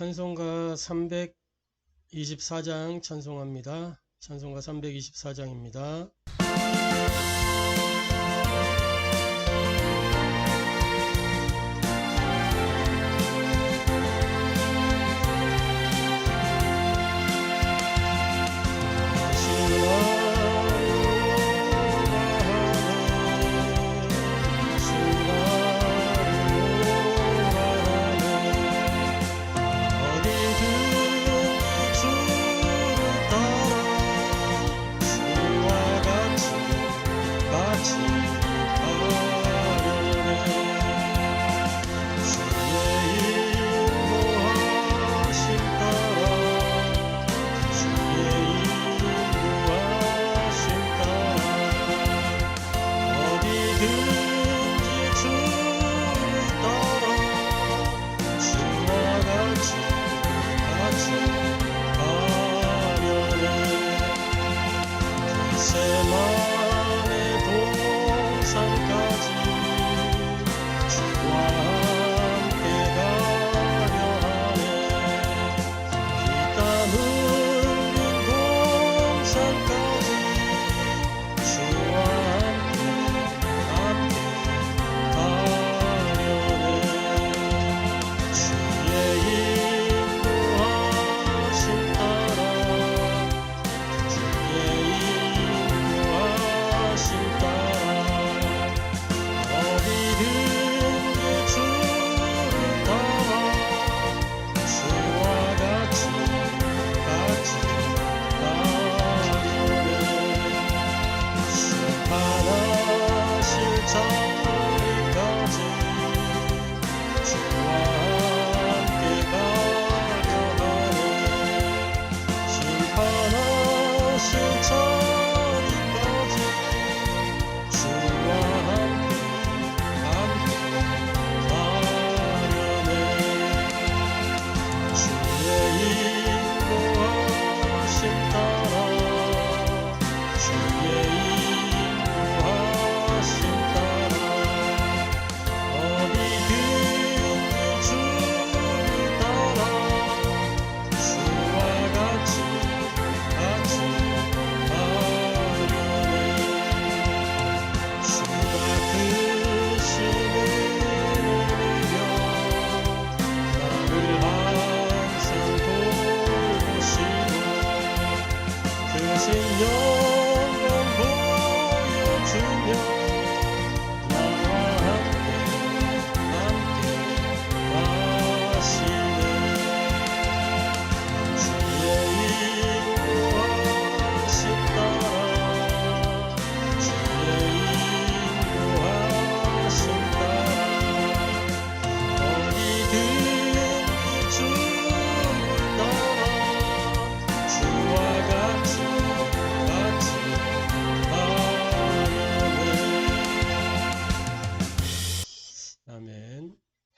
찬송가 324장 찬송합니다. 찬송가 324장입니다.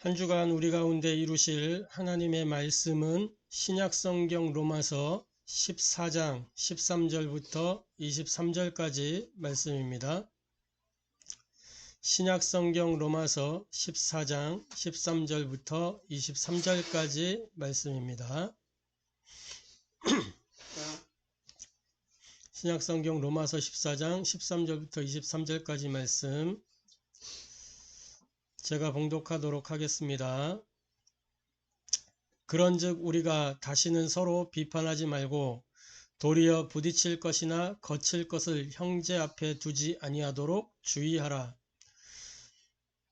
한 주간 우리 가운데 이루실 하나님의 말씀은 신약성경 로마서 14장 13절부터 23절까지 말씀입니다. 신약성경 로마서 14장 13절부터 23절까지 말씀입니다. 신약성경 로마서 14장 13절부터 23절까지 말씀 제가 봉독하도록 하겠습니다. 그런즉 우리가 다시는 서로 비판하지 말고 도리어 부딪힐 것이나 거칠 것을 형제 앞에 두지 아니하도록 주의하라.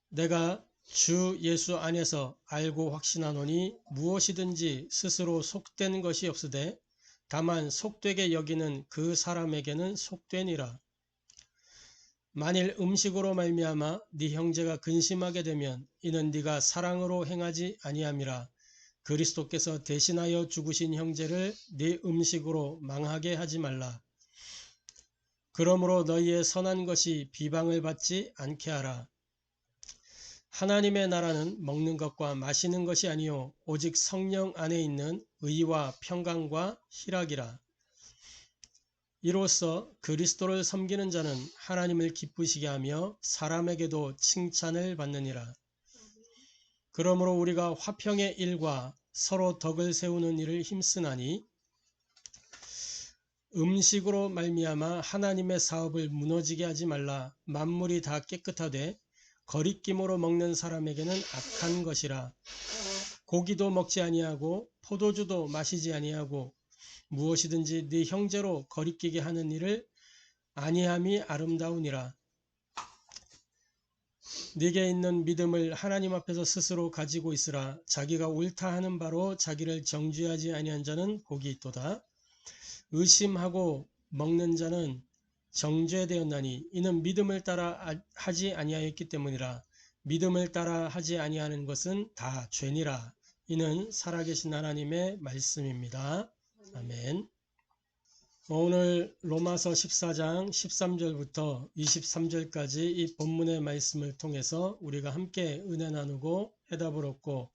내가 주 예수 안에서 알고 확신하노니 무엇이든지 스스로 속된 것이 없으되 다만 속되게 여기는 그 사람에게는 속되니라. 만일 음식으로 말미암아 네 형제가 근심하게 되면 이는 네가 사랑으로 행하지 아니함이라. 그리스도께서 대신하여 죽으신 형제를 네 음식으로 망하게 하지 말라. 그러므로 너희의 선한 것이 비방을 받지 않게 하라. 하나님의 나라는 먹는 것과 마시는 것이 아니요 오직 성령 안에 있는 의와 평강과 희락이라. 이로써 그리스도를 섬기는 자는 하나님을 기쁘시게 하며 사람에게도 칭찬을 받느니라. 그러므로 우리가 화평의 일과 서로 덕을 세우는 일을 힘쓰나니 음식으로 말미암아 하나님의 사업을 무너지게 하지 말라. 만물이 다 깨끗하되 거리낌으로 먹는 사람에게는 악한 것이라. 고기도 먹지 아니하고 포도주도 마시지 아니하고 무엇이든지 네 형제로 거리끼게 하는 일을 아니함이 아름다우니라. 네게 있는 믿음을 하나님 앞에서 스스로 가지고 있으라. 자기가 옳다 하는 바로 자기를 정죄하지 아니한 자는 복이 있도다. 의심하고 먹는 자는 정죄되었나니 이는 믿음을 따라 하지 아니하였기 때문이라. 믿음을 따라 하지 아니하는 것은 다 죄니라. 이는 살아계신 하나님의 말씀입니다. 아멘. 오늘 로마서 14장 13절부터 23절까지 이 본문의 말씀을 통해서 우리가 함께 은혜 나누고 해답을 얻고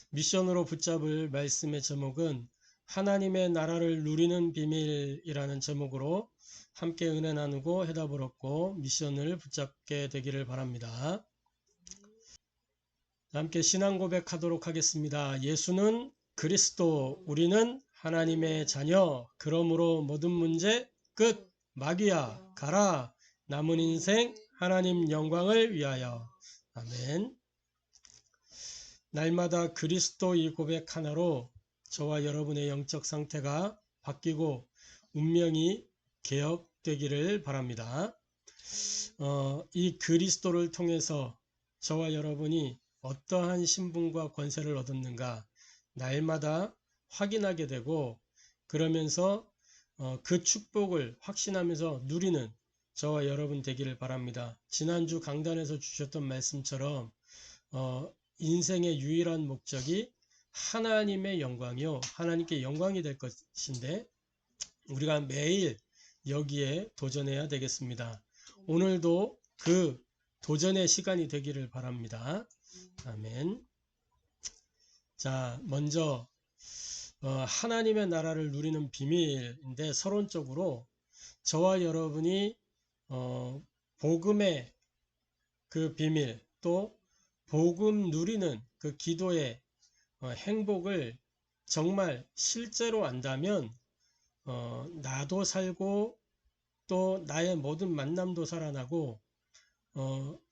미션으로 붙잡을 말씀의 제목은 하나님의 나라를 누리는 비밀이라는 제목으로 함께 은혜 나누고 해답을 얻고 미션을 붙잡게 되기를 바랍니다. 함께 신앙 고백하도록 하겠습니다. 예수는 그리스도, 우리는 하나님의 자녀. 그러므로 모든 문제 끝. 마귀야 가라. 남은 인생 하나님 영광을 위하여. 아멘. 날마다 그리스도 이 고백 하나로 저와 여러분의 영적 상태가 바뀌고 운명이 개혁되기를 바랍니다. 이 그리스도를 통해서 저와 여러분이 어떠한 신분과 권세를 얻었는가 날마다 확인하게 되고 그러면서 그 축복을 확신하면서 누리는 저와 여러분 되기를 바랍니다. 지난주 강단에서 주셨던 말씀처럼 인생의 유일한 목적이 하나님의 영광이요 하나님께 영광이 될 것인데 우리가 매일 여기에 도전해야 되겠습니다. 오늘도 그 도전의 시간이 되기를 바랍니다. 아멘. 자, 먼저 하나님의 나라를 누리는 비밀인데 서론적으로 저와 여러분이 복음의 그 비밀 또 복음 누리는 그 기도의 행복을 정말 실제로 안다면 나도 살고 또 나의 모든 만남도 살아나고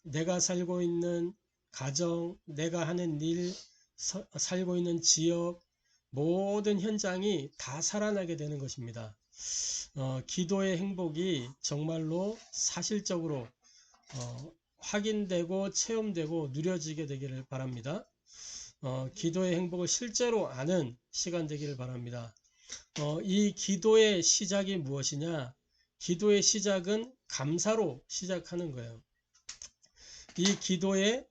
내가 살고 있는 가정, 내가 하는 일, 살고 있는 지역 모든 현장이 다 살아나게 되는 것입니다. 기도의 행복이 정말로 사실적으로 확인되고 체험되고 누려지게 되기를 바랍니다. 기도의 행복을 실제로 아는 시간 되기를 바랍니다. 이 기도의 시작이 무엇이냐? 기도의 시작은 감사로 시작하는 거예요. 이 기도의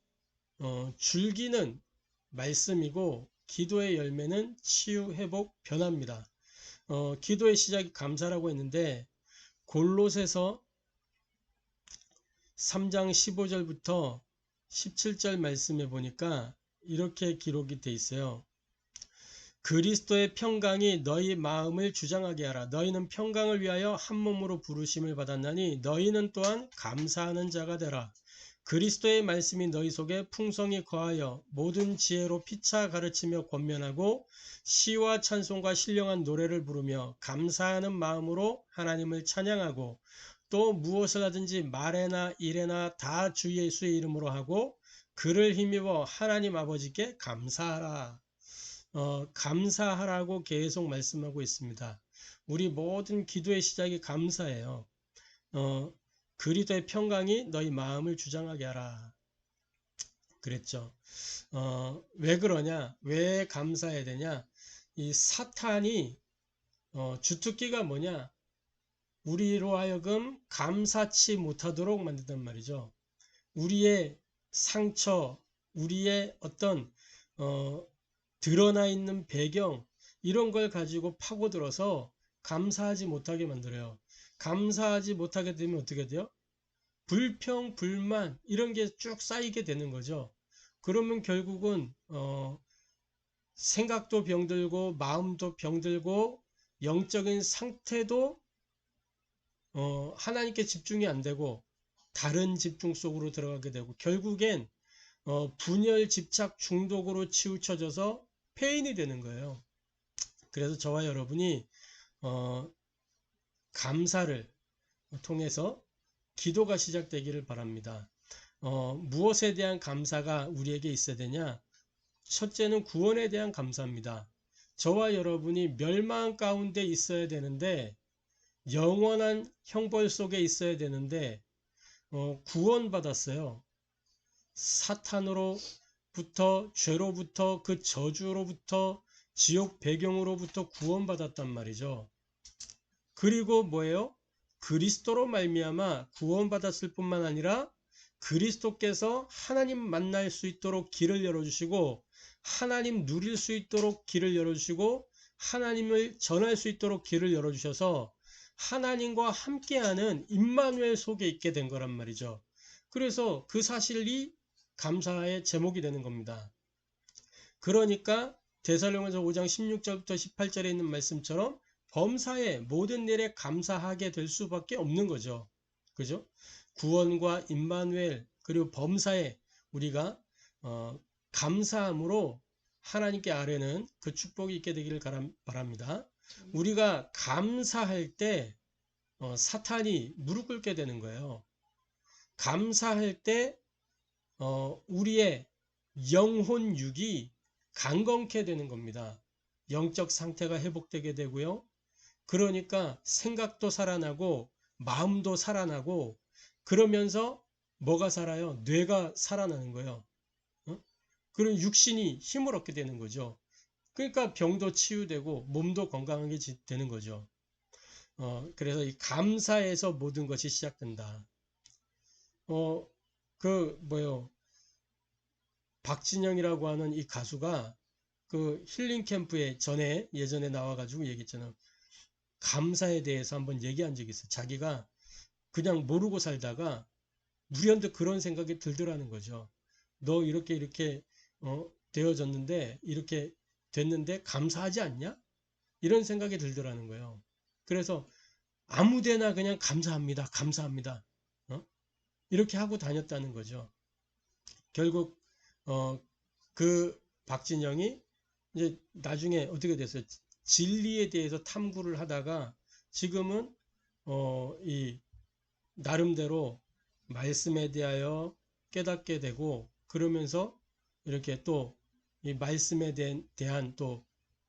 줄기는 말씀이고 기도의 열매는 치유, 회복, 변화입니다. 기도의 시작이 감사라고 했는데 골로새서 3장 15절부터 17절 말씀에 보니까 이렇게 기록이 돼 있어요. 그리스도의 평강이 너희 마음을 주장하게 하라. 너희는 평강을 위하여 한 몸으로 부르심을 받았나니 너희는 또한 감사하는 자가 되라. 그리스도의 말씀이 너희 속에 풍성히 거하여 모든 지혜로 피차 가르치며 권면하고 시와 찬송과 신령한 노래를 부르며 감사하는 마음으로 하나님을 찬양하고 또 무엇을 하든지 말에나 일에나 다 주 예수의 이름으로 하고 그를 힘입어 하나님 아버지께 감사하라. 감사하라고 계속 말씀하고 있습니다. 우리 모든 기도의 시작이 감사예요. 그리스도의 평강이 너희 마음을 주장하게 하라 그랬죠. 왜 그러냐? 왜 감사해야 되냐? 이 사탄이 주특기가 뭐냐? 우리로 하여금 감사치 못하도록 만든단 말이죠. 우리의 상처, 우리의 어떤 드러나 있는 배경 이런 걸 가지고 파고들어서 감사하지 못하게 만들어요. 감사하지 못하게 되면 어떻게 돼요? 불평, 불만 이런 게 쭉 쌓이게 되는 거죠. 그러면 결국은 생각도 병들고 마음도 병들고 영적인 상태도 하나님께 집중이 안 되고 다른 집중 속으로 들어가게 되고 결국엔 분열 집착 중독으로 치우쳐져서 폐인이 되는 거예요. 그래서 저와 여러분이 감사를 통해서 기도가 시작되기를 바랍니다. 무엇에 대한 감사가 우리에게 있어야 되냐? 첫째는 구원에 대한 감사입니다. 저와 여러분이 멸망 가운데 있어야 되는데, 영원한 형벌 속에 있어야 되는데 구원받았어요. 사탄으로부터, 죄로부터, 그 저주로부터, 지옥 배경으로부터 구원받았단 말이죠. 그리고 뭐예요? 그리스도로 말미암아 구원받았을 뿐만 아니라 그리스도께서 하나님 만날 수 있도록 길을 열어주시고, 하나님 누릴 수 있도록 길을 열어주시고, 하나님을 전할 수 있도록 길을 열어주셔서 하나님과 함께하는 임마누엘 속에 있게 된 거란 말이죠. 그래서 그 사실이 감사의 제목이 되는 겁니다. 그러니까 데살로니가서 5장 16절부터 18절에 있는 말씀처럼 범사에 모든 일에 감사하게 될 수밖에 없는 거죠. 그죠? 구원과 임마누엘 그리고 범사에 우리가 감사함으로 하나님께 아뢰는 그 축복이 있게 되기를 바랍니다. 우리가 감사할 때 사탄이 무릎 꿇게 되는 거예요. 감사할 때 우리의 영혼 육이 강건케 되는 겁니다. 영적 상태가 회복되게 되고요. 그러니까 생각도 살아나고 마음도 살아나고, 그러면서 뭐가 살아요? 뇌가 살아나는 거예요. 그런 육신이 힘을 얻게 되는 거죠. 그러니까 병도 치유되고 몸도 건강하게 되는 거죠. 그래서 이 감사에서 모든 것이 시작된다. 박진영이라고 하는 이 가수가 그 힐링 캠프에 예전에 나와가지고 얘기했잖아. 감사에 대해서 한번 얘기한 적이 있어. 자기가 그냥 모르고 살다가 우연히 그런 생각이 들더라는 거죠. 너 이렇게 되어졌는데, 이렇게 됐는데 감사하지 않냐? 이런 생각이 들더라는 거예요. 그래서 아무데나 그냥 감사합니다. 감사합니다. 이렇게 하고 다녔다는 거죠. 결국 그 박진영이 이제 나중에 어떻게 됐어요? 진리에 대해서 탐구를 하다가 지금은 이 나름대로 말씀에 대하여 깨닫게 되고, 그러면서 이렇게 또 이 말씀에 대한 또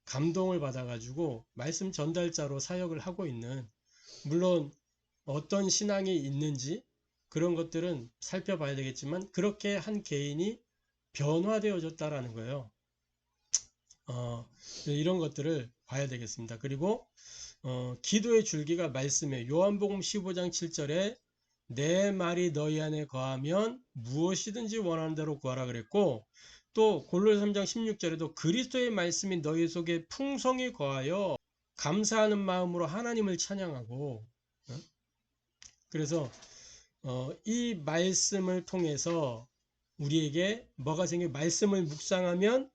감동을 받아가지고 말씀 전달자로 사역을 하고 있는, 물론 어떤 신앙이 있는지 그런 것들은 살펴봐야 되겠지만, 그렇게 한 개인이 변화되어졌다라는 거예요. 이런 것들을 봐야 되겠습니다. 그리고 기도의 줄기가 말씀에 요한복음 15장 7절에 내 말이 너희 안에 거하면 무엇이든지 원하는 대로 구하라 그랬고, 또 골로새 3장 16절에도 그리스도의 말씀이 너희 속에 풍성히 거하여 감사하는 마음으로 하나님을 찬양하고, 그래서 이 말씀을 통해서 우리에게 뭐가 생겨? 말씀을 묵상하면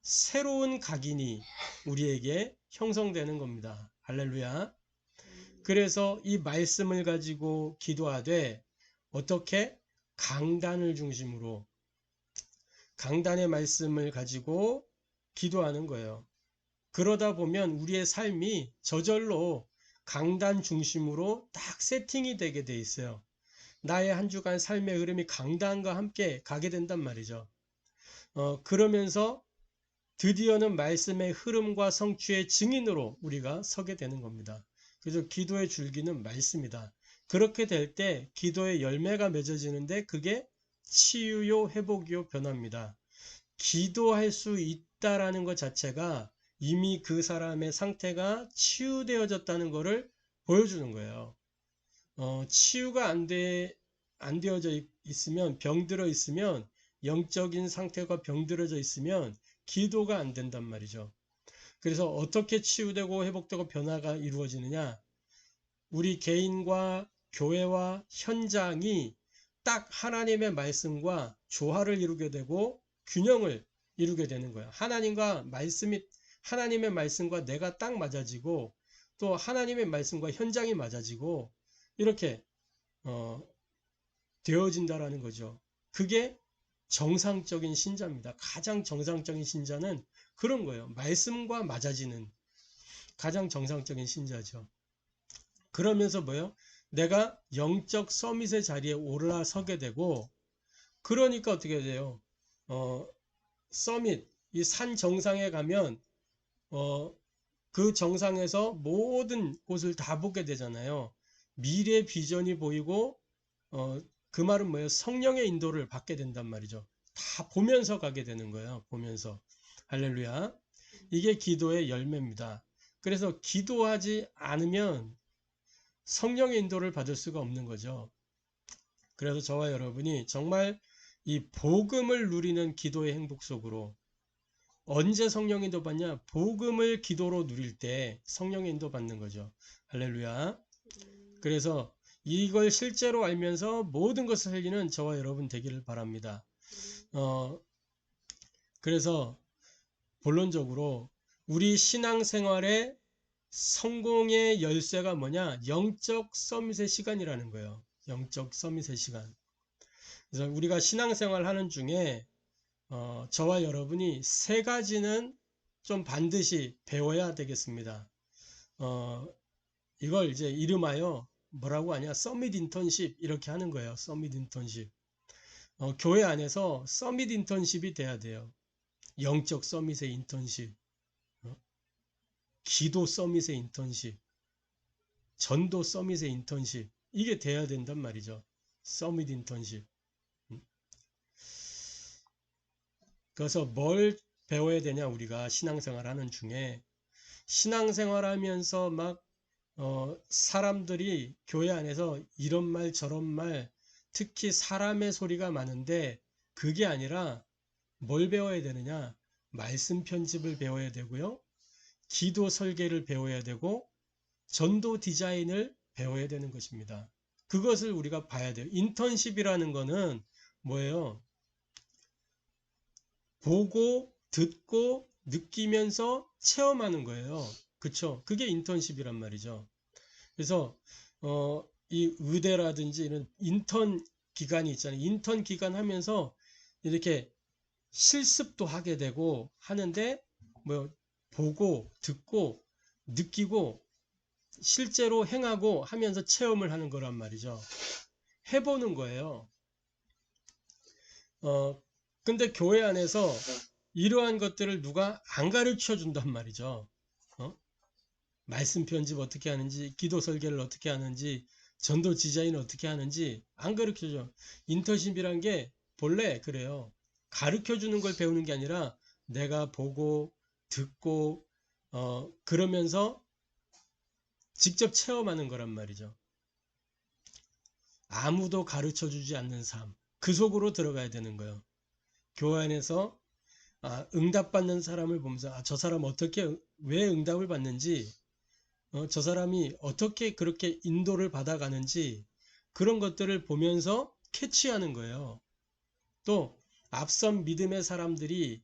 새로운 각인이 우리에게 형성되는 겁니다. 할렐루야. 그래서 이 말씀을 가지고 기도하되 어떻게? 강단을 중심으로 강단의 말씀을 가지고 기도하는 거예요. 그러다 보면 우리의 삶이 저절로 강단 중심으로 딱 세팅이 되게 돼 있어요. 나의 한 주간 삶의 흐름이 강단과 함께 가게 된단 말이죠. 그러면서 드디어는 말씀의 흐름과 성취의 증인으로 우리가 서게 되는 겁니다. 그래서 기도의 줄기는 말씀이다. 그렇게 될 때 기도의 열매가 맺어지는데 그게 치유요, 회복이요, 변화입니다. 기도할 수 있다라는 것 자체가 이미 그 사람의 상태가 치유되어졌다는 것을 보여주는 거예요. 치유가 안 되어져 있으면, 병들어 있으면, 영적인 상태가 병들어져 있으면 기도가 안 된단 말이죠. 그래서 어떻게 치유되고 회복되고 변화가 이루어지느냐? 우리 개인과 교회와 현장이 딱 하나님의 말씀과 조화를 이루게 되고 균형을 이루게 되는 거예요. 하나님의 말씀과 내가 딱 맞아지고, 또 하나님의 말씀과 현장이 맞아지고, 이렇게 되어진다라는 거죠. 그게 정상적인 신자입니다. 가장 정상적인 신자는 그런 거예요. 말씀과 맞아지는 가장 정상적인 신자죠. 그러면서 뭐예요? 내가 영적 서밋의 자리에 올라서게 되고, 그러니까 어떻게 돼요? 서밋, 이 산 정상에 가면 그 정상에서 모든 곳을 다 보게 되잖아요. 미래 비전이 보이고, 그 말은 뭐예요? 성령의 인도를 받게 된단 말이죠. 다 보면서 가게 되는 거예요. 보면서. 할렐루야. 이게 기도의 열매입니다. 그래서 기도하지 않으면 성령의 인도를 받을 수가 없는 거죠. 그래서 저와 여러분이 정말 이 복음을 누리는 기도의 행복 속으로, 언제 성령 인도 받냐? 복음을 기도로 누릴 때 성령의 인도 받는 거죠. 할렐루야. 그래서 이걸 실제로 알면서 모든 것을 살리는 저와 여러분 되기를 바랍니다. 그래서 본론적으로 우리 신앙생활의 성공의 열쇠가 뭐냐? 영적 서밋의 시간이라는 거예요. 영적 서밋의 시간. 그래서 우리가 신앙생활 하는 중에 저와 여러분이 세 가지는 좀 반드시 배워야 되겠습니다. 이걸 이제 이름하여 뭐라고 하냐? 서밋 인턴십 이렇게 하는 거예요. 서밋 인턴십. 교회 안에서 서밋 인턴십이 돼야 돼요. 영적 서밋의 인턴십, 기도 서밋의 인턴십, 전도 서밋의 인턴십, 이게 돼야 된단 말이죠. 서밋 인턴십. 그래서 뭘 배워야 되냐? 우리가 신앙생활 하는 중에 신앙생활 하면서 막 사람들이 교회 안에서 이런 말 저런 말, 특히 사람의 소리가 많은데, 그게 아니라 뭘 배워야 되느냐? 말씀 편집을 배워야 되고요. 기도 설계를 배워야 되고, 전도 디자인을 배워야 되는 것입니다. 그것을 우리가 봐야 돼요. 인턴십이라는 거는 뭐예요? 보고, 듣고, 느끼면서 체험하는 거예요. 그쵸? 그게 인턴십이란 말이죠. 그래서 이 의대라든지 이런 인턴 기간이 있잖아요. 인턴 기간 하면서 이렇게 실습도 하게 되고 하는데, 뭐 보고 듣고 느끼고 실제로 행하고 하면서 체험을 하는 거란 말이죠. 해보는 거예요. 근데 교회 안에서 이러한 것들을 누가 안 가르쳐 준단 말이죠. 말씀 편집 어떻게 하는지, 기도 설계를 어떻게 하는지, 전도 디자인 어떻게 하는지 안 가르쳐 줘. 인턴십이란 게 본래 그래요. 가르쳐 주는 걸 배우는 게 아니라 내가 보고 듣고 그러면서 직접 체험하는 거란 말이죠. 아무도 가르쳐 주지 않는 삶, 그 속으로 들어가야 되는 거예요. 교회 안에서 응답받는 사람을 보면서 저 사람 어떻게 왜 응답을 받는지, 저 사람이 어떻게 그렇게 인도를 받아가는지, 그런 것들을 보면서 캐치하는 거예요. 또 앞선 믿음의 사람들이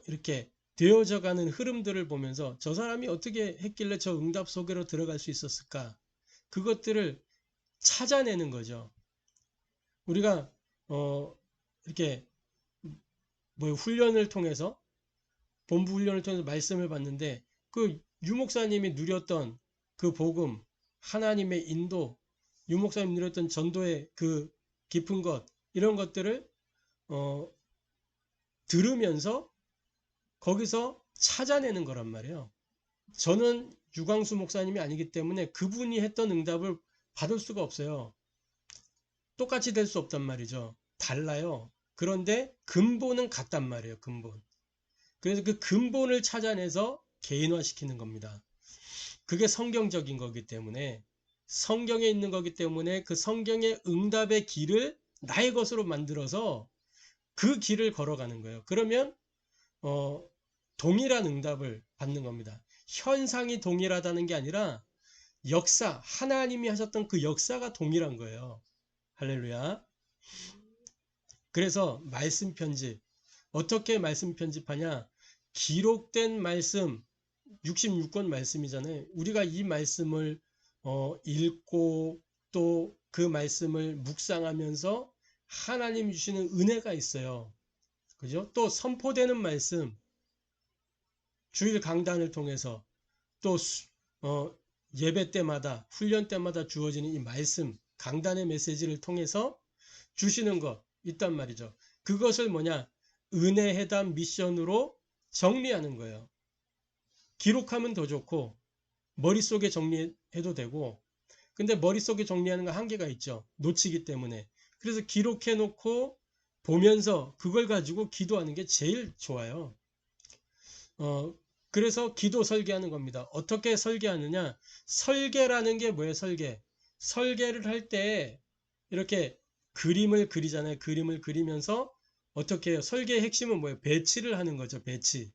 이렇게 되어져 가는 흐름들을 보면서 저 사람이 어떻게 했길래 저 응답 속으로 들어갈 수 있었을까? 그것들을 찾아내는 거죠. 우리가 이렇게 뭐 훈련을 통해서, 본부 훈련을 통해서 말씀을 받는데, 그 유목사님이 누렸던 그 복음, 하나님의 인도, 유목사님이 누렸던 전도의 그 깊은 것, 이런 것들을 들으면서 거기서 찾아내는 거란 말이에요. 저는 유광수 목사님이 아니기 때문에 그분이 했던 응답을 받을 수가 없어요. 똑같이 될 수 없단 말이죠. 달라요. 그런데 근본은 같단 말이에요. 근본. 그래서 그 근본을 찾아내서 개인화시키는 겁니다. 그게 성경적인 거기 때문에, 성경에 있는 거기 때문에 그 성경의 응답의 길을 나의 것으로 만들어서 그 길을 걸어가는 거예요. 그러면 동일한 응답을 받는 겁니다. 현상이 동일하다는 게 아니라 역사, 하나님이 하셨던 그 역사가 동일한 거예요. 할렐루야. 그래서 말씀 편집, 어떻게 말씀 편집하냐? 기록된 말씀, 66권 말씀이잖아요. 우리가 이 말씀을 읽고 또 그 말씀을 묵상하면서 하나님 주시는 은혜가 있어요. 그죠? 또 선포되는 말씀, 주일 강단을 통해서 또 예배 때마다 훈련 때마다 주어지는 이 말씀 강단의 메시지를 통해서 주시는 것 있단 말이죠. 그것을 뭐냐? 은혜회담 미션으로 정리하는 거예요. 기록하면 더 좋고 머릿속에 정리해도 되고, 근데 머릿속에 정리하는 건 한계가 있죠. 놓치기 때문에. 그래서 기록해 놓고 보면서 그걸 가지고 기도하는 게 제일 좋아요. 그래서 기도 설계하는 겁니다. 어떻게 설계하느냐? 설계라는 게 뭐예요? 설계를 할 때 이렇게 그림을 그리잖아요. 그림을 그리면서 어떻게 해요? 설계의 핵심은 뭐예요? 배치를 하는 거죠. 배치.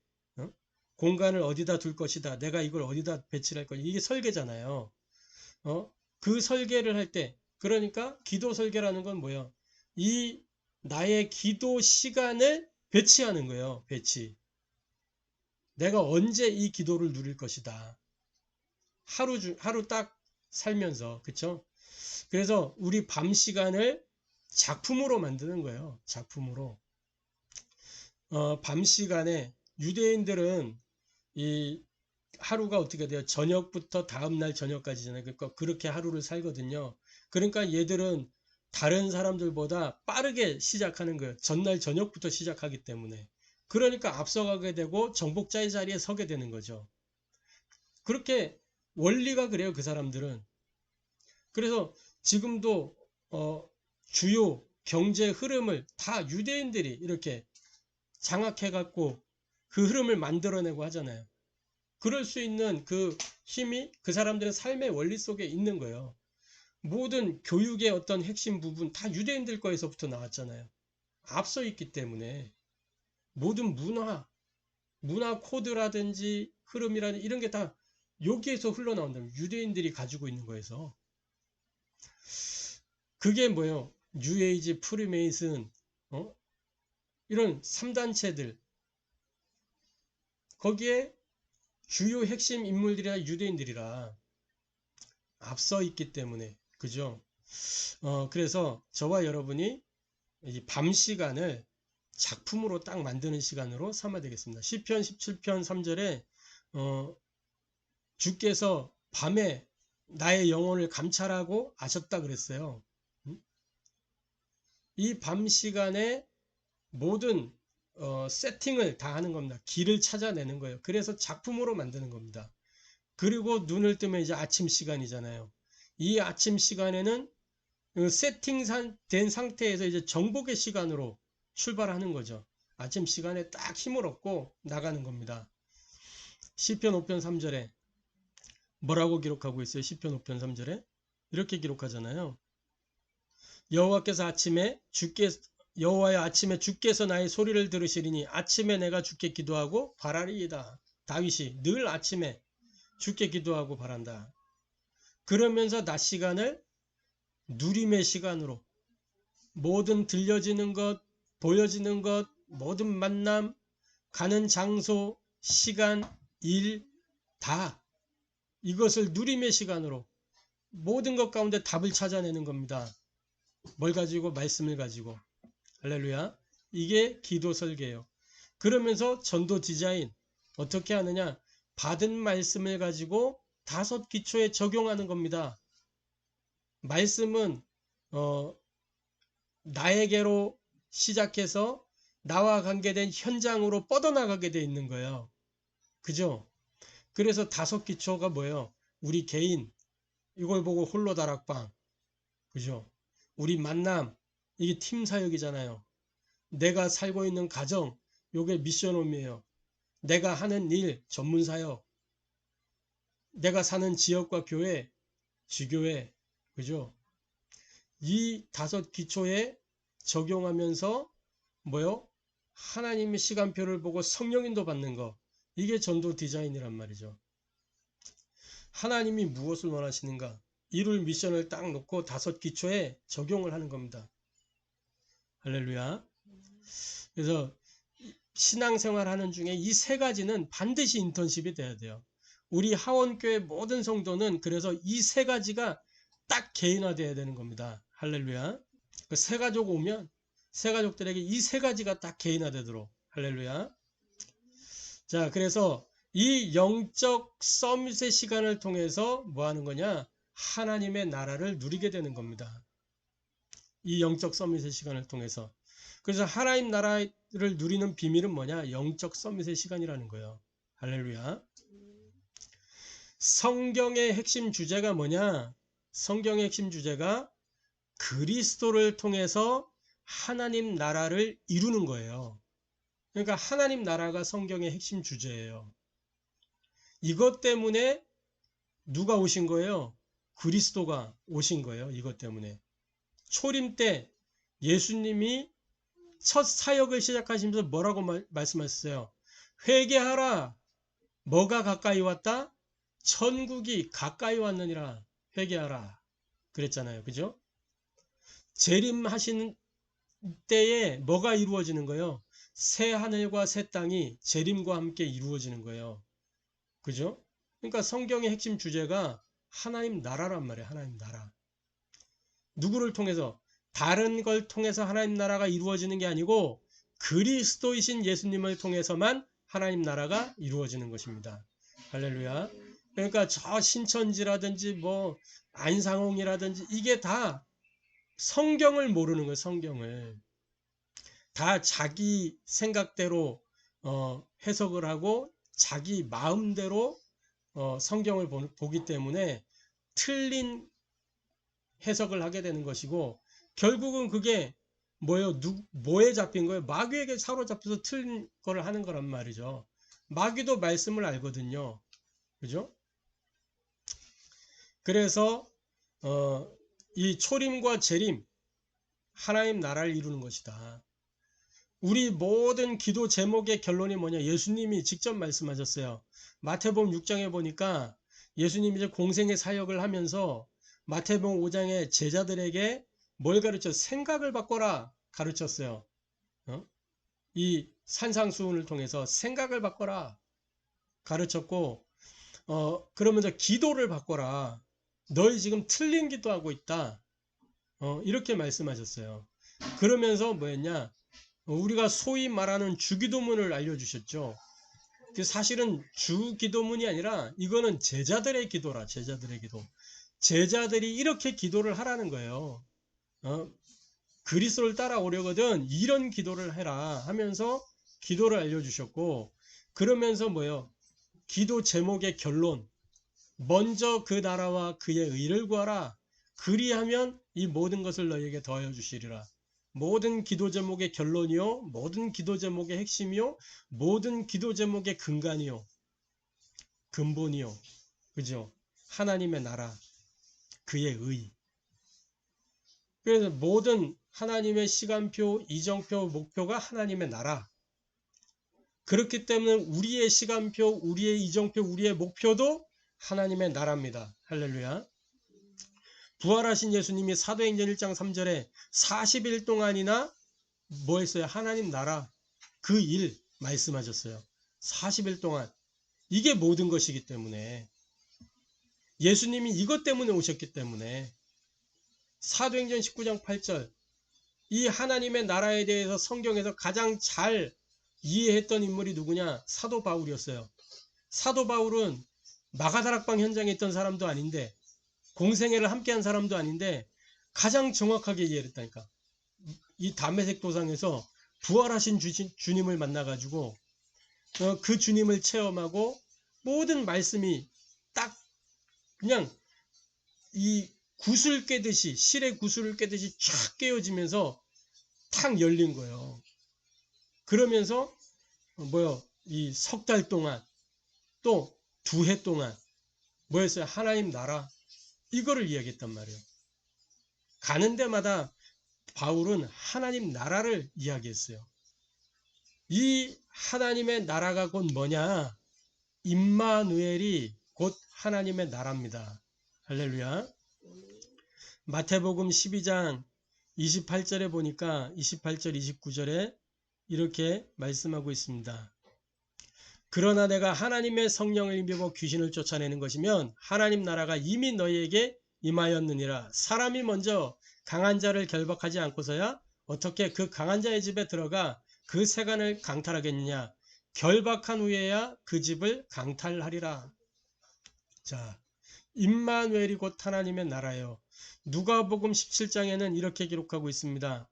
공간을 어디다 둘 것이다. 내가 이걸 어디다 배치를 할 것이다. 이게 설계잖아요. 그 설계를 할 때, 그러니까 기도 설계라는 건 뭐예요? 이 나의 기도 시간을 배치하는 거예요. 배치. 내가 언제 이 기도를 누릴 것이다. 하루 딱 살면서, 그쵸? 그래서 우리 밤 시간을 작품으로 만드는 거예요. 작품으로. 밤 시간에 유대인들은 이 하루가 어떻게 돼요? 저녁부터 다음날 저녁까지잖아요. 그러니까 그렇게 하루를 살거든요. 그러니까 얘들은 다른 사람들보다 빠르게 시작하는 거예요. 전날 저녁부터 시작하기 때문에. 그러니까 앞서가게 되고 정복자의 자리에 서게 되는 거죠. 그렇게 원리가 그래요. 그 사람들은. 그래서 지금도 주요 경제 흐름을 다 유대인들이 이렇게 장악해 갖고 그 흐름을 만들어내고 하잖아요. 그럴 수 있는 그 힘이 그 사람들의 삶의 원리 속에 있는 거예요. 모든 교육의 어떤 핵심 부분 다 유대인들 거에서부터 나왔잖아요. 앞서 있기 때문에 모든 문화 코드라든지 흐름이라든지 이런 게 다 여기에서 흘러나온다면 유대인들이 가지고 있는 거에서. 그게 뭐예요? 뉴에이지, 프리메이슨, 이런 3단체들 거기에 주요 핵심 인물들이나 유대인들이라 앞서 있기 때문에, 그죠? 그래서 저와 여러분이 이 밤 시간을 작품으로 딱 만드는 시간으로 삼아야 되겠습니다. 시편 17편 3절에 주께서 밤에 나의 영혼을 감찰하고 아셨다 그랬어요. 이 밤 시간에 모든 세팅을 다 하는 겁니다. 길을 찾아내는 거예요. 그래서 작품으로 만드는 겁니다. 그리고 눈을 뜨면 이제 아침 시간이잖아요. 이 아침 시간에는 세팅된 상태에서 이제 정복의 시간으로 출발하는 거죠. 아침 시간에 딱 힘을 얻고 나가는 겁니다. 시편 5편 3절에 뭐라고 기록하고 있어요? 시편 5편 3절에 이렇게 기록하잖아요. 여호와의 아침에 주께서 나의 소리를 들으시리니 아침에 내가 주께 기도하고 바라리이다. 다윗이 늘 아침에 주께 기도하고 바란다. 그러면서 낮 시간을 누림의 시간으로 모든 들려지는 것, 보여지는 것, 모든 만남, 가는 장소, 시간, 일, 다 이것을 누림의 시간으로 모든 것 가운데 답을 찾아내는 겁니다. 뭘 가지고? 말씀을 가지고. 할렐루야. 이게 기도 설계예요. 그러면서 전도 디자인 어떻게 하느냐? 받은 말씀을 가지고 5기초에 적용하는 겁니다. 말씀은 나에게로 시작해서 나와 관계된 현장으로 뻗어나가게 돼 있는 거예요. 그죠? 그래서 5기초가 뭐예요? 우리 개인, 이걸 보고 홀로 다락방. 그죠? 우리 만남, 이게 팀 사역이잖아요. 내가 살고 있는 가정, 요게 미션홈이에요. 내가 하는 일, 전문 사역. 내가 사는 지역과 교회, 지교회. 그죠? 이 5기초에 적용하면서 뭐요? 하나님의 시간표를 보고 성령인도 받는 거. 이게 전도 디자인이란 말이죠. 하나님이 무엇을 원하시는가? 이룰 미션을 딱 놓고 5기초에 적용을 하는 겁니다. 할렐루야. 그래서 신앙생활 하는 중에 이 3가지는 반드시 인턴십이 돼야 돼요. 우리 하원교회 모든 성도는 그래서 이 3가지가 딱 개인화돼야 되는 겁니다. 할렐루야. 그 새가족 오면 새가족들에게 이 3가지가 딱 개인화되도록. 할렐루야. 자, 그래서 이 영적 서밋의 시간을 통해서 뭐 하는 거냐? 하나님의 나라를 누리게 되는 겁니다. 이 영적 서밋의 시간을 통해서. 그래서 하나님 나라를 누리는 비밀은 뭐냐? 영적 서밋의 시간이라는 거예요. 할렐루야. 성경의 핵심 주제가 뭐냐? 성경의 핵심 주제가 그리스도를 통해서 하나님 나라를 이루는 거예요. 그러니까 하나님 나라가 성경의 핵심 주제예요. 이것 때문에 누가 오신 거예요? 그리스도가 오신 거예요. 이것 때문에. 초림 때 예수님이 첫 사역을 시작하시면서 뭐라고 말씀하셨어요? 회개하라. 뭐가 가까이 왔다? 천국이 가까이 왔느니라. 회개하라. 그랬잖아요. 그죠? 재림하시는 때에 뭐가 이루어지는 거예요? 새 하늘과 새 땅이 재림과 함께 이루어지는 거예요. 그죠? 그러니까 성경의 핵심 주제가 하나님 나라란 말이에요. 하나님 나라. 누구를 통해서? 다른 걸 통해서 하나님 나라가 이루어지는 게 아니고 그리스도이신 예수님을 통해서만 하나님 나라가 이루어지는 것입니다. 할렐루야. 그러니까 저 신천지라든지 뭐 안상홍이라든지 이게 다 성경을 모르는 거예요. 성경을. 다 자기 생각대로 해석을 하고 자기 마음대로 성경을 보기 때문에 틀린 해석을 하게 되는 것이고 결국은 그게 뭐예요? 뭐에 잡힌 거예요? 마귀에게 사로잡혀서 틀린 걸 하는 거란 말이죠. 마귀도 말씀을 알거든요. 그죠? 그래서 이 초림과 재림 하나님 나라를 이루는 것이다. 우리 모든 기도 제목의 결론이 뭐냐? 예수님이 직접 말씀하셨어요. 마태복음 6장에 보니까 예수님이 이제 공생의 사역을 하면서 마태복음 5장에 제자들에게 뭘 가르쳐? 생각을 바꿔라 가르쳤어요. 이 산상수훈을 통해서 생각을 바꿔라 가르쳤고 그러면서 기도를 바꿔라. 너희 지금 틀린 기도하고 있다. 이렇게 말씀하셨어요. 그러면서 뭐였냐? 우리가 소위 말하는 주기도문을 알려주셨죠. 사실은 주기도문이 아니라 이거는 제자들의 기도라. 제자들의 기도. 제자들이 이렇게 기도를 하라는 거예요. 그리스도를 따라오려거든 이런 기도를 해라 하면서 기도를 알려주셨고 그러면서 뭐예요? 기도 제목의 결론. 먼저 그 나라와 그의 의를 구하라. 그리하면 이 모든 것을 너희에게 더하여 주시리라. 모든 기도 제목의 결론이요. 모든 기도 제목의 핵심이요. 모든 기도 제목의 근간이요. 근본이요. 그죠? 하나님의 나라. 그의 의. 그래서 모든 하나님의 시간표, 이정표, 목표가 하나님의 나라. 그렇기 때문에 우리의 시간표, 우리의 이정표, 우리의 목표도 하나님의 나라입니다. 할렐루야. 부활하신 예수님이 사도행전 1장 3절에 40일 동안이나 뭐 했어요? 하나님 나라 그 일 말씀하셨어요. 40일 동안. 이게 모든 것이기 때문에 예수님이 이것 때문에 오셨기 때문에 사도행전 19장 8절 이 하나님의 나라에 대해서 성경에서 가장 잘 이해했던 인물이 누구냐? 사도 바울이었어요. 사도 바울은 마가다락방 현장에 있던 사람도 아닌데 공생애를 함께한 사람도 아닌데 가장 정확하게 이해했다니까. 이 다메섹 도상에서 부활하신 주님을 만나가지고 그 주님을 체험하고 모든 말씀이 딱 그냥 이 구슬 깨듯이 실의 구슬을 깨듯이 쫙 깨어지면서 탁 열린 거예요. 그러면서 이 석 달 동안 또 2해 동안 뭐였어요? 하나님 나라 이거를 이야기했단 말이에요. 가는 데마다 바울은 하나님 나라를 이야기했어요. 이 하나님의 나라가 곧 뭐냐? 임마누엘이 곧 하나님의 나라입니다. 할렐루야. 마태복음 12장 28절에 보니까 28절 29절에 이렇게 말씀하고 있습니다. 그러나 내가 하나님의 성령을 힘입어 귀신을 쫓아내는 것이면 하나님 나라가 이미 너희에게 임하였느니라. 사람이 먼저 강한 자를 결박하지 않고서야 어떻게 그 강한 자의 집에 들어가 그 세간을 강탈하겠느냐. 결박한 후에야 그 집을 강탈하리라. 자, 임마누엘이 곧 하나님의 나라예요. 누가복음 17장에는 이렇게 기록하고 있습니다.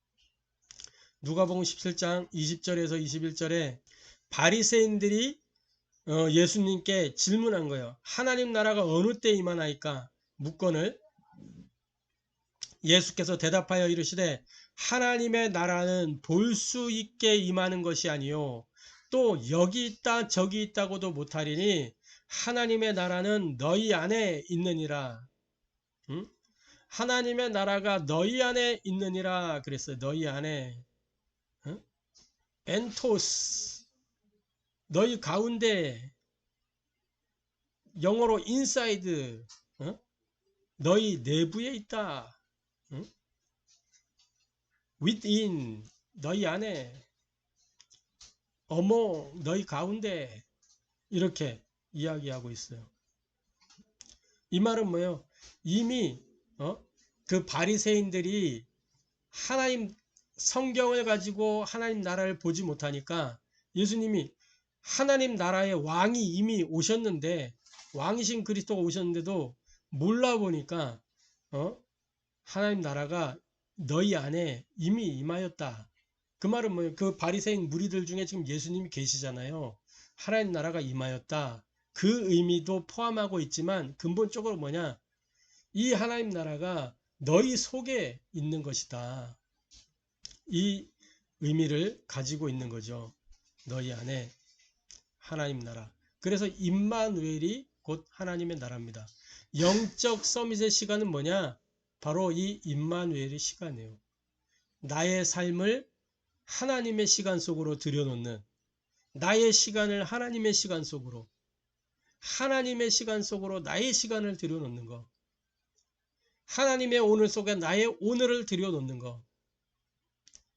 누가복음 17장 20절에서 21절에 바리새인들이 예수님께 질문한 거예요. 하나님 나라가 어느 때 임하나이까? 묻건을 예수께서 대답하여 이르시되 하나님의 나라는 볼 수 있게 임하는 것이 아니요 또 여기 있다 저기 있다고도 못하리니 하나님의 나라는 너희 안에 있느니라. 응? 하나님의 나라가 너희 안에 있느니라 그랬어요. 너희 안에. 응? 엔토스 너희 가운데, 영어로 인사이드, 너희 내부에 있다. within 너희 안에, among 너희 가운데, 이렇게 이야기하고 있어요. 이 말은 뭐예요? 이미 그 바리새인들이 하나님 성경을 가지고 하나님 나라를 보지 못하니까 예수님이 하나님 나라의 왕이 이미 오셨는데, 왕이신 그리스도가 오셨는데도 몰라 보니까 하나님 나라가 너희 안에 이미 임하였다. 그 말은 뭐예요? 그 바리새인 무리들 중에 지금 예수님이 계시잖아요. 하나님 나라가 임하였다. 그 의미도 포함하고 있지만 근본적으로 뭐냐? 이 하나님 나라가 너희 속에 있는 것이다. 이 의미를 가지고 있는 거죠. 너희 안에 하나님 나라. 그래서 임마누엘이 곧 하나님의 나라입니다. 영적 서밋의 시간은 뭐냐? 바로 이 임마누엘의 시간이에요. 나의 삶을 하나님의 시간 속으로 들여놓는, 나의 시간을 하나님의 시간 속으로, 하나님의 시간 속으로 나의 시간을 들여놓는 거, 하나님의 오늘 속에 나의 오늘을 들여놓는 거,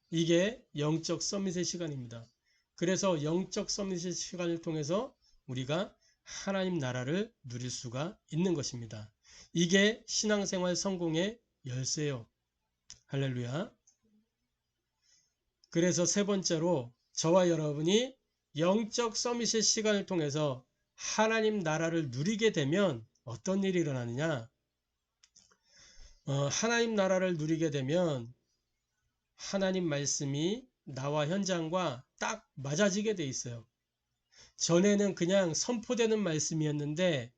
이게 영적 서밋의 시간입니다. 그래서 영적 서밋의 시간을 통해서 우리가 하나님 나라를 누릴 수가 있는 것입니다. 이게 신앙생활 성공의 열쇠요. 할렐루야. 그래서 세 번째로 저와 여러분이 영적 서밋의 시간을 통해서 하나님 나라를 누리게 되면 어떤 일이 일어나느냐? 하나님 나라를 누리게 되면 하나님 말씀이 나와 현장과 딱 맞아지게 돼 있어요. 전에는 그냥 선포되는 말씀이었는데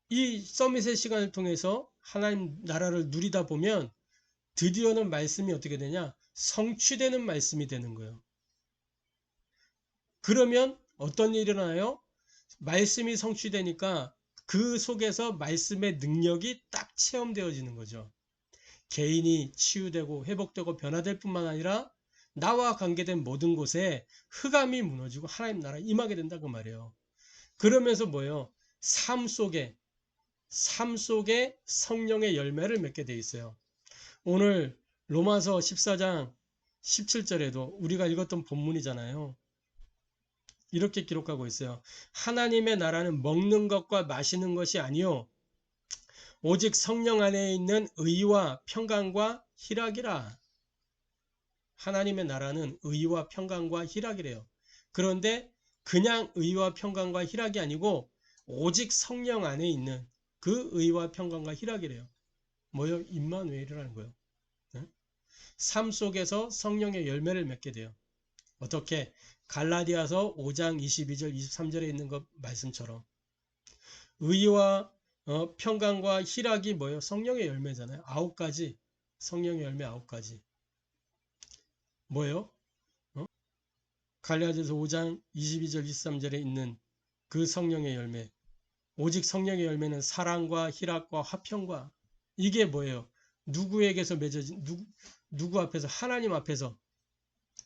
이 서밋의 시간을 통해서 하나님 나라를 누리다 보면 드디어는 말씀이 어떻게 되냐? 성취되는 말씀이 되는 거예요. 그러면 어떤 일이 일어나요? 말씀이 성취되니까 그 속에서 말씀의 능력이 딱 체험되어지는 거죠. 개인이 치유되고 회복되고 변화될 뿐만 아니라 나와 관계된 모든 곳에 흑암이 무너지고 하나님 나라에 임하게 된다 그 말이에요. 그러면서 뭐예요? 삶 속에 성령의 열매를 맺게 돼 있어요. 오늘 로마서 14장 17절에도 우리가 읽었던 본문이잖아요. 이렇게 기록하고 있어요. 하나님의 나라는 먹는 것과 마시는 것이 아니요 오직 성령 안에 있는 의와 평강과 희락이라. 하나님의 나라는 의와 평강과 희락이래요. 그런데 그냥 의와 평강과 희락이 아니고 오직 성령 안에 있는 그 의와 평강과 희락이래요. 뭐요? 임마누엘이라는 거예요. 삶 속에서 성령의 열매를 맺게 돼요. 어떻게? 갈라디아서 5장 22절 23절에 있는 것 말씀처럼 의와 평강과 희락이 뭐예요? 성령의 열매잖아요. 9가지. 성령의 열매 9가지. 뭐예요? 갈라디아서 5장 22절 23절에 있는 그 성령의 열매. 오직 성령의 열매는 사랑과 희락과 화평과, 이게 뭐예요? 누구에게서 맺어진, 누구 앞에서? 하나님 앞에서.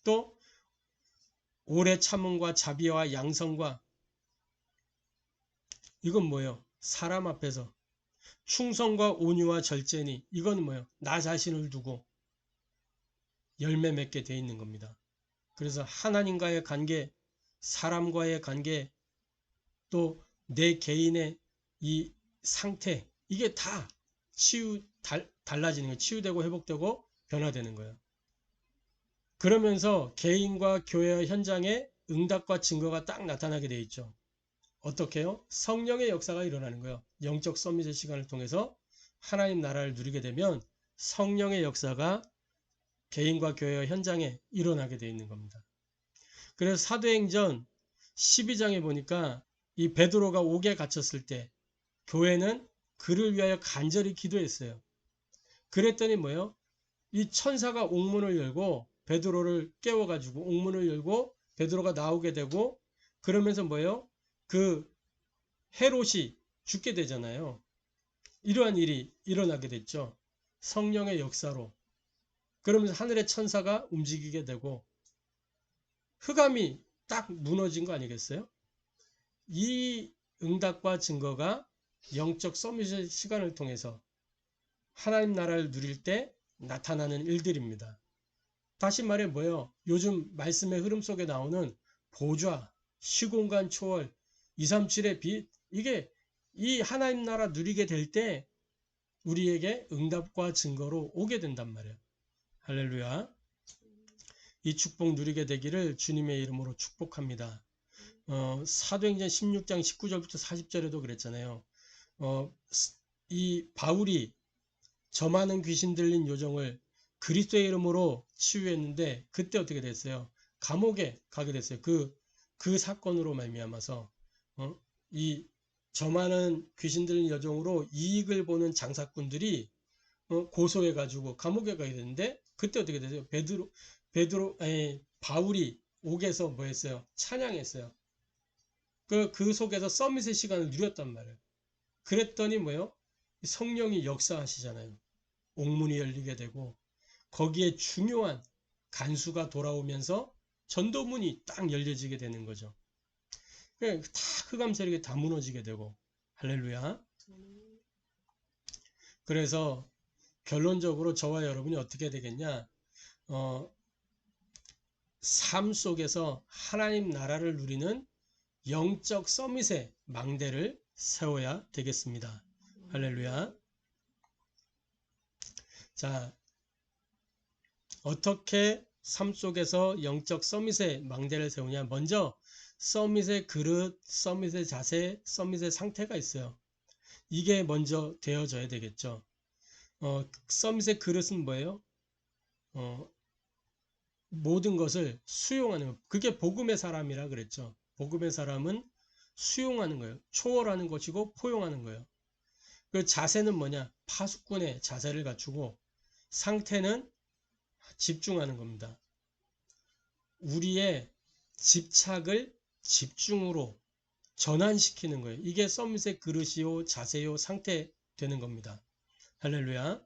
또 오래 참음과 자비와 양성과, 이건 뭐예요? 사람 앞에서. 충성과 온유와 절제니, 이건 뭐예요? 나 자신을 두고 열매 맺게 돼 있는 겁니다. 그래서 하나님과의 관계, 사람과의 관계, 또 내 개인의 이 상태, 이게 다 달라지는 거예요. 치유되고 회복되고 변화되는 거예요. 그러면서 개인과 교회와 현장에 응답과 증거가 딱 나타나게 돼 있죠. 어떻게요? 성령의 역사가 일어나는 거예요. 영적 서밋의 시간을 통해서 하나님 나라를 누리게 되면 성령의 역사가 개인과 교회 현장에 일어나게 돼 있는 겁니다. 그래서 사도행전 12장에 보니까 이 베드로가 옥에 갇혔을 때 교회는 그를 위하여 간절히 기도했어요. 그랬더니 뭐예요? 이 천사가 옥문을 열고 베드로를 깨워가지고 옥문을 열고 베드로가 나오게 되고 그러면서 뭐예요? 그 헤롯이 죽게 되잖아요. 이러한 일이 일어나게 됐죠. 성령의 역사로. 그러면서 하늘의 천사가 움직이게 되고 흑암이 딱 무너진 거 아니겠어요? 이 응답과 증거가 영적 서밋의 시간을 통해서 하나님 나라를 누릴 때 나타나는 일들입니다. 다시 말해 뭐예요? 요즘 말씀의 흐름 속에 나오는 보좌, 시공간 초월, 237의 빛, 이게 이 하나님 나라 누리게 될 때 우리에게 응답과 증거로 오게 된단 말이에요. 할렐루야. 이 축복 누리게 되기를 주님의 이름으로 축복합니다. 사도행전 16장 19절부터 40절에도 그랬잖아요. 이 바울이 저 많은 귀신 들린 요정을 그리스도의 이름으로 치유했는데 그때 어떻게 됐어요? 감옥에 가게 됐어요. 그 사건으로 말미암아서 이 저 많은 귀신 들린 여종으로 이익을 보는 장사꾼들이 고소해가지고 감옥에 가게 됐는데 그때 어떻게 됐어요? 바울이 옥에서 뭐 했어요? 찬양했어요. 그 속에서 서밋의 시간을 누렸단 말이에요. 그랬더니 뭐예요? 성령이 역사하시잖아요. 옥문이 열리게 되고 거기에 중요한 간수가 돌아오면서 전도문이 딱 열려지게 되는 거죠. 다 흑암 세력이 다 무너지게 되고 할렐루야. 그래서 결론적으로 저와 여러분이 어떻게 되겠냐? 삶 속에서 하나님 나라를 누리는 영적 서밋의 망대를 세워야 되겠습니다. 할렐루야. 자, 어떻게 삶 속에서 영적 서밋의 망대를 세우냐? 먼저 서밋의 그릇, 서밋의 자세, 서밋의 상태가 있어요. 이게 먼저 되어져야 되겠죠. 서밋의 그릇은 뭐예요? 모든 것을 수용하는 것. 그게 복음의 사람이라 그랬죠. 복음의 사람은 수용하는 거예요. 초월하는 것이고 포용하는 거예요. 그 자세는 뭐냐? 파수꾼의 자세를 갖추고 상태는 집중하는 겁니다. 우리의 집착을 집중으로 전환시키는 거예요. 이게 서밋의 그릇이요, 자세요, 상태 되는 겁니다. 할렐루야.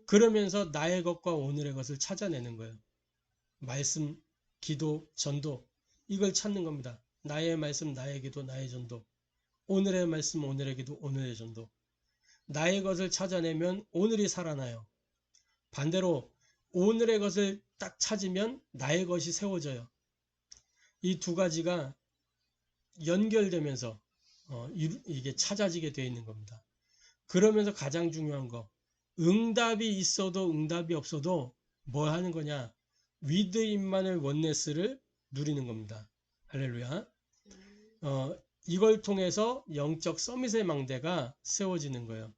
그러면서 나의 것과 오늘의 것을 찾아내는 거예요. 말씀, 기도, 전도 이걸 찾는 겁니다. 나의 말씀, 나의 기도, 나의 전도. 오늘의 말씀, 오늘의 기도, 오늘의 전도. 나의 것을 찾아내면 오늘이 살아나요. 반대로 오늘의 것을 딱 찾으면 나의 것이 세워져요. 이 두 가지가 연결되면서 이게 찾아지게 되어 있는 겁니다. 그러면서 가장 중요한 거, 응답이 있어도 응답이 없어도 뭐 하는 거냐? 위드 임마누엘 원네스를 누리는 겁니다. 할렐루야. 이걸 통해서 영적 서밋의 망대가 세워지는 거예요.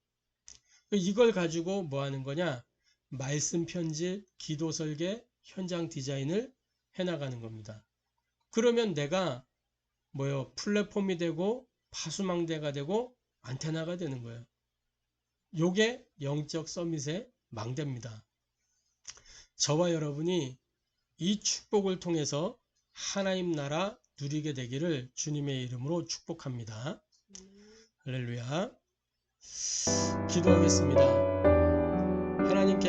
이걸 가지고 뭐 하는 거냐? 말씀 편집, 기도 설계, 현장 디자인을 해나가는 겁니다. 그러면 내가 뭐요? 플랫폼이 되고 파수망대가 되고 안테나가 되는 거예요. 요게 영적 서밋의 망대입니다. 저와 여러분이 이 축복을 통해서 하나님 나라 누리게 되기를 주님의 이름으로 축복합니다. 할렐루야. 기도하겠습니다. 하나님께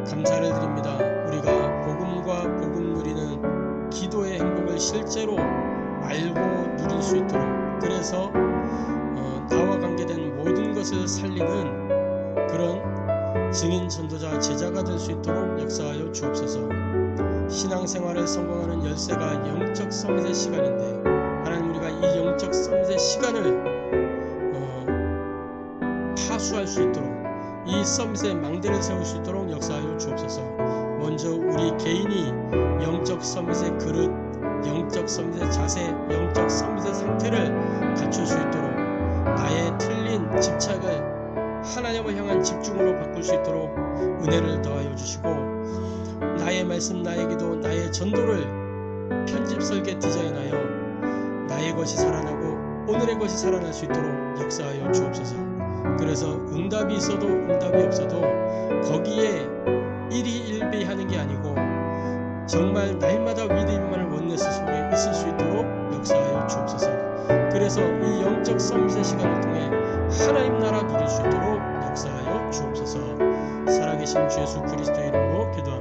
감사를 드립니다. 우리가 복음과 복음 누리는 기도의 행복을 실제로 알고 누릴 수 있도록, 그래서 나와 관계된 모든 것을 살리는 그런 증인, 전도자, 제자가 될 수 있도록 역사하여 주옵소서. 신앙생활을 성공하는 열쇠가 영적 서밋의 시간인데 하나님, 우리가 이 영적 서밋의 시간을 파수할 수 있도록, 이 서밋의 망대를 세울 수 있도록 역사하여 주옵소서. 먼저 우리 개인이 영적 서밋의 그릇, 영적 서밋의 자세, 영적 서밋의 상태를 갖출 수 있도록 나의 틀린 집착을 하나님을 향한 집중으로 바꿀 수 있도록 은혜를 더하여 주시고 나의 말씀, 나의 기도, 나의 전도를 편집 설계 디자인하여 나의 것이 살아나고 오늘의 것이 살아날 수 있도록 역사하여 주옵소서. 그래서 응답이 있어도 응답이 없어도 거기에 일희일비하는 게 아니고 정말 날마다 위대 임만을 원내스 속에 있을 수 있도록 역사하여 주옵소서. 그래서 이 영적 서밋의 시간을 통해 하나님 나라 누릴 수 있도록 역사하여 주옵소서. 살아계신 주 예수 그리스도의 이름으로 기도합니다.